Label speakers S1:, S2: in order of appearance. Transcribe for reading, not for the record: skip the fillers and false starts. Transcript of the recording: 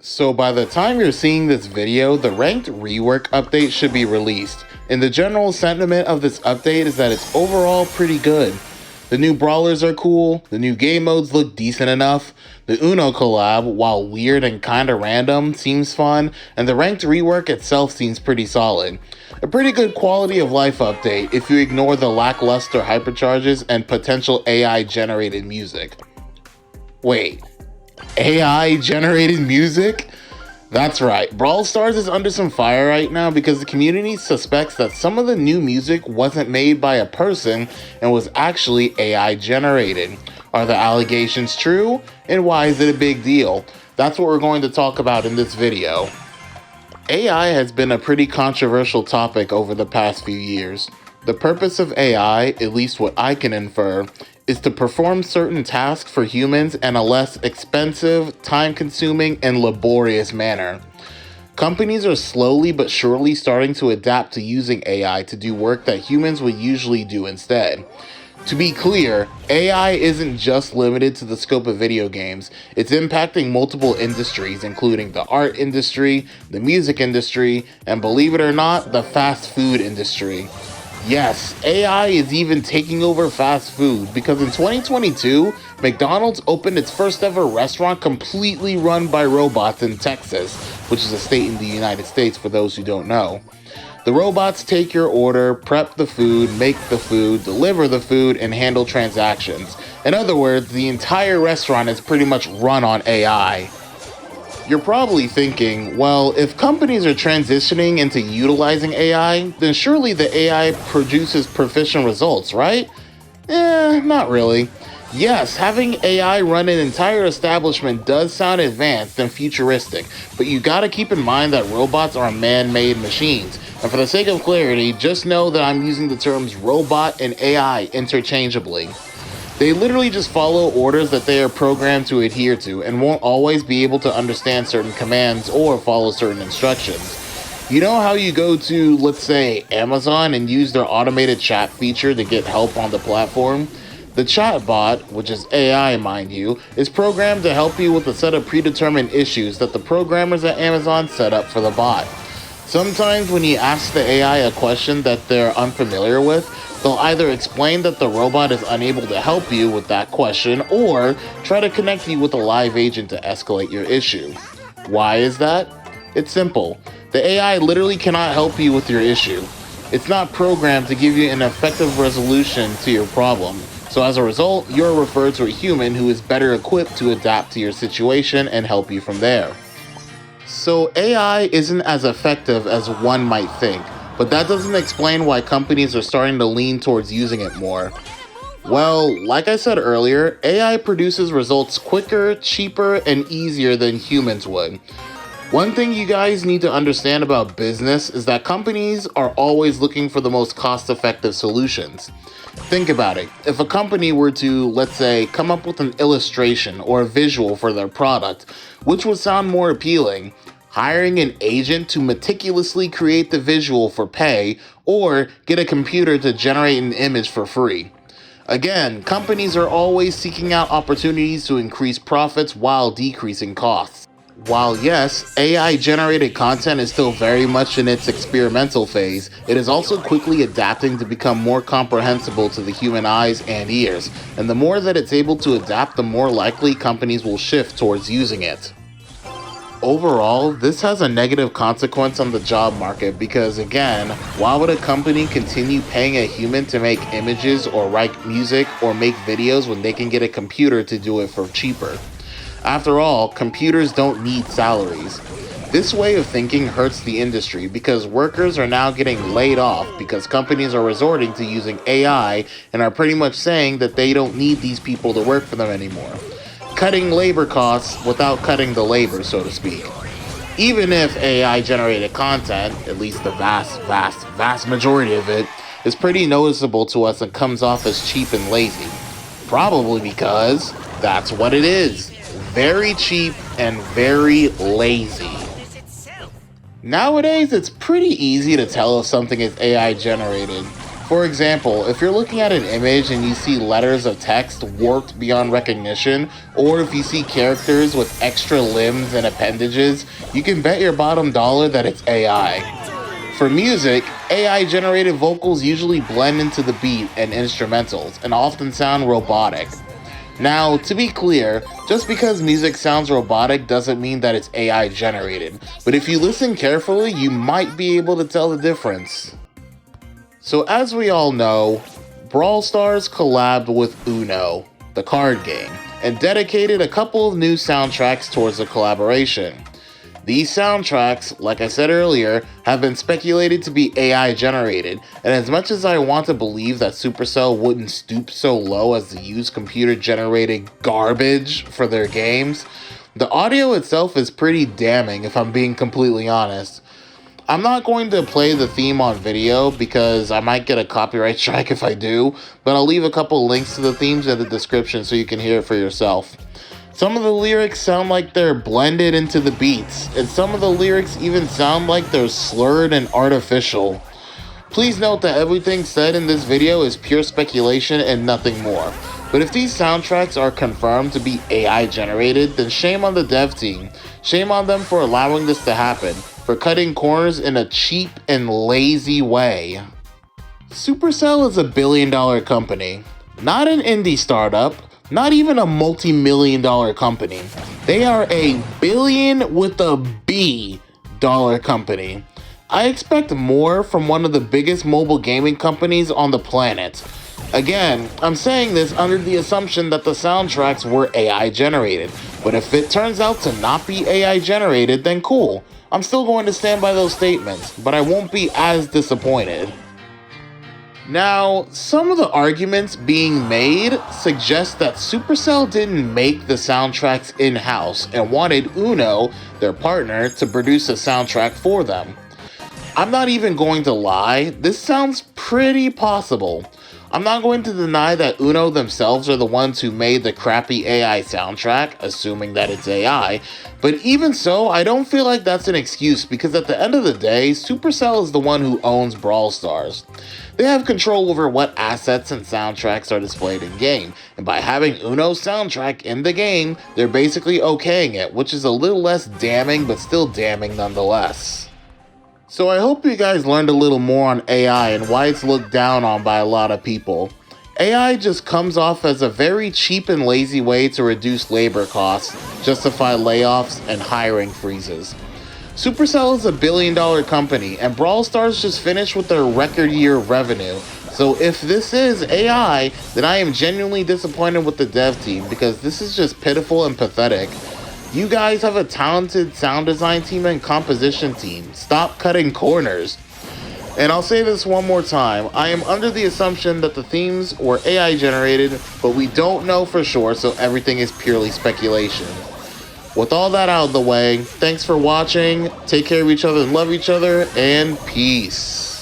S1: So by the time you're seeing this video, the ranked rework update should be released, and the general sentiment of this update is that it's overall pretty good. The new brawlers are cool, the new game modes look decent enough, the Uno collab, while weird and kinda random, seems fun, and the ranked rework itself seems pretty solid. A pretty good quality of life update if you ignore the lackluster hypercharges and potential AI generated music. Wait. AI generated music? That's right, Brawl Stars is under some fire right now because the community suspects that some of the new music wasn't made by a person and was actually AI generated. Are the allegations true? And why is it a big deal? That's what we're going to talk about in this video. AI has been a pretty controversial topic over the past few years. The purpose of AI, at least what I can infer, is to perform certain tasks for humans in a less expensive, time-consuming, and laborious manner. Companies are slowly but surely starting to adapt to using AI to do work that humans would usually do instead. To be clear, AI isn't just limited to the scope of video games. It's impacting multiple industries, including the art industry, the music industry, and believe it or not, the fast food industry. Yes, AI is even taking over fast food because in 2022, McDonald's opened its first ever restaurant completely run by robots in Texas, which is a state in the United States for those who don't know. The robots take your order, prep the food, make the food, deliver the food, and handle transactions. In other words, the entire restaurant is pretty much run on AI. You're probably thinking, well, if companies are transitioning into utilizing AI, then surely the AI produces proficient results, right? Not really. Yes, having AI run an entire establishment does sound advanced and futuristic, but you gotta keep in mind that robots are man-made machines. And for the sake of clarity, just know that I'm using the terms robot and AI interchangeably. They literally just follow orders that they are programmed to adhere to and won't always be able to understand certain commands or follow certain instructions. You know how you go to, let's say, Amazon and use their automated chat feature to get help on the platform? The chatbot, which is AI mind you, is programmed to help you with a set of predetermined issues that the programmers at Amazon set up for the bot. Sometimes when you ask the AI a question that they're unfamiliar with, they'll either explain that the robot is unable to help you with that question or try to connect you with a live agent to escalate your issue. Why is that? It's simple. The AI literally cannot help you with your issue. It's not programmed to give you an effective resolution to your problem. So as a result, you're referred to a human who is better equipped to adapt to your situation and help you from there. So AI isn't as effective as one might think, but that doesn't explain why companies are starting to lean towards using it more. Well, like I said earlier, AI produces results quicker, cheaper, and easier than humans would. One thing you guys need to understand about business is that companies are always looking for the most cost-effective solutions. Think about it. If a company were to, let's say, come up with an illustration or a visual for their product, which would sound more appealing? Hiring an agent to meticulously create the visual for pay, or get a computer to generate an image for free? Again, companies are always seeking out opportunities to increase profits while decreasing costs. While yes, AI-generated content is still very much in its experimental phase, it is also quickly adapting to become more comprehensible to the human eyes and ears, and the more that it's able to adapt, the more likely companies will shift towards using it. Overall, this has a negative consequence on the job market because, again, why would a company continue paying a human to make images or write music or make videos when they can get a computer to do it for cheaper? After all, computers don't need salaries. This way of thinking hurts the industry because workers are now getting laid off because companies are resorting to using AI and are pretty much saying that they don't need these people to work for them anymore. Cutting labor costs without cutting the labor, so to speak. Even if AI-generated content, at least the vast majority of it, is pretty noticeable to us and comes off as cheap and lazy. Probably because that's what it is. Very cheap and very lazy. Nowadays, it's pretty easy to tell if something is AI generated. For example, if you're looking at an image and you see letters of text warped beyond recognition, or if you see characters with extra limbs and appendages, you can bet your bottom dollar that it's AI. For music, AI-generated vocals usually blend into the beat and instrumentals, and often sound robotic. Now, to be clear, just because music sounds robotic doesn't mean that it's AI-generated, but if you listen carefully, you might be able to tell the difference. So as we all know, Brawl Stars collabed with Uno, the card game, and dedicated a couple of new soundtracks towards the collaboration. These soundtracks, like I said earlier, have been speculated to be AI generated, and as much as I want to believe that Supercell wouldn't stoop so low as to use computer generated garbage for their games, the audio itself is pretty damning if I'm being completely honest. I'm not going to play the theme on video because I might get a copyright strike if I do, but I'll leave a couple links to the themes in the description so you can hear it for yourself. Some of the lyrics sound like they're blended into the beats, and some of the lyrics even sound like they're slurred and artificial. Please note that everything said in this video is pure speculation and nothing more. But if these soundtracks are confirmed to be AI generated, then shame on the dev team. Shame on them for allowing this to happen, for cutting corners in a cheap and lazy way. Supercell is a billion-dollar company, not an indie startup, not even a multi-million-dollar company. They are a billion with a B dollar company. I expect more from one of the biggest mobile gaming companies on the planet. Again, I'm saying this under the assumption that the soundtracks were AI generated, but if it turns out to not be AI generated, then cool. I'm still going to stand by those statements, but I won't be as disappointed. Now, some of the arguments being made suggest that Supercell didn't make the soundtracks in-house and wanted Uno, their partner, to produce a soundtrack for them. I'm not even going to lie, this sounds pretty possible. I'm not going to deny that Uno themselves are the ones who made the crappy AI soundtrack, assuming that it's AI, but even so, I don't feel like that's an excuse because at the end of the day, Supercell is the one who owns Brawl Stars. They have control over what assets and soundtracks are displayed in-game, and by having Uno's soundtrack in the game, they're basically okaying it, which is a little less damning, but still damning nonetheless. So I hope you guys learned a little more on AI and why it's looked down on by a lot of people. AI just comes off as a very cheap and lazy way to reduce labor costs, justify layoffs, and hiring freezes. Supercell is a billion-dollar company, and Brawl Stars just finished with their record year of revenue. So if this is AI, then I am genuinely disappointed with the dev team because this is just pitiful and pathetic. You guys have a talented sound design team and composition team. Stop cutting corners. And I'll say this one more time. I am under the assumption that the themes were AI generated, but we don't know for sure, so everything is purely speculation. With all that out of the way, thanks for watching. Take care of each other and love each other, and peace.